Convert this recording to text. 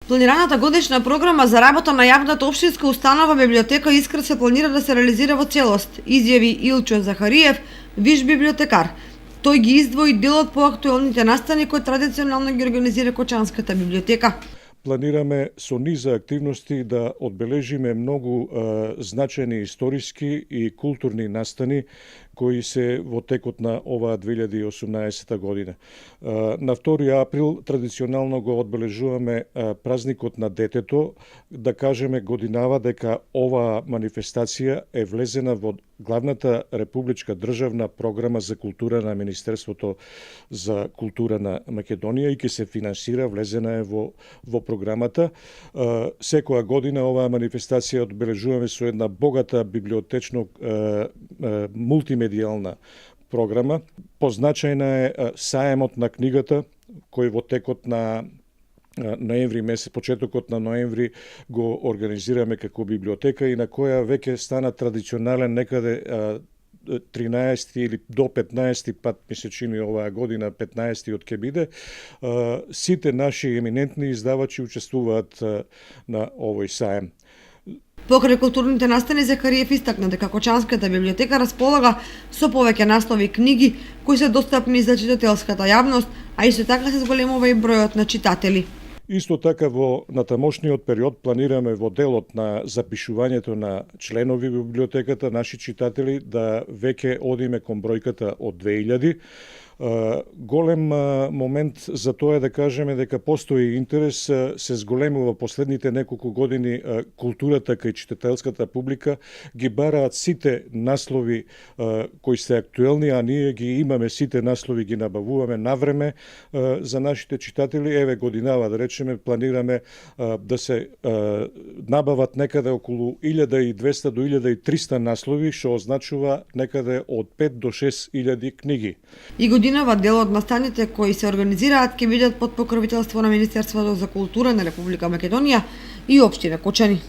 Планираната годишна програма за работа на јавната општинска установа библиотека Искра се планира да се реализира во целост, изјави Илчо Захариев, виш библиотекар. Тој ги издвои дел од поактуелните настани кои традиционално ги организира Кочанската библиотека. Планираме со низа активности да одбележиме многу значајни историски и културни настани кои се во текот на оваа 2018 година. На 2 април традиционално го одбележуваме празникот на детето, да кажеме годинава дека оваа манифестација е влезена во главната републичка државна програма за култура на Министерството за култура на Македонија и ќе се финансира, влезена е во програмата. Секоја година оваа манифестација одбележуваме со една богата библиотечно мултимедијална програма. Позначајна е саемот на книгата, кој во текот на ноември месец, почетокот на ноември го организираме како библиотека и на која веќе стана традиционален некаде 13 или до 15 пат ми се чини оваа година, 15-тиот ќе биде. Сите наши еминентни издавачи учествуваат на овој саем. Покрај културните настани, Захариев истакна дека Кочанската библиотека располага со повеќе наслови книги кои се достапни за читателската јавност, а исто така се зголемува и бројот на читатели. Исто така во натамошниот период планираме во делот на запишувањето на членови во библиотеката, наши читатели, да веќе одиме кон бројката од 2000. Голем момент за тоа е да кажеме дека постои интерес, се зголемува последните неколку години културата кај читателската публика, ги бараат сите наслови кои се актуелни, а ние ги имаме сите наслови, ги набавуваме навреме за нашите читатели. Еве годинава, да речеме, планираме да се набават некаде околу 1200 до 1300 наслови, што означува некаде од 5 до 6000 книги. И годинава дел од настаните кои се организираат ќе бидат под покровителство на Министерството за култура на Република Македонија и општина Кочани.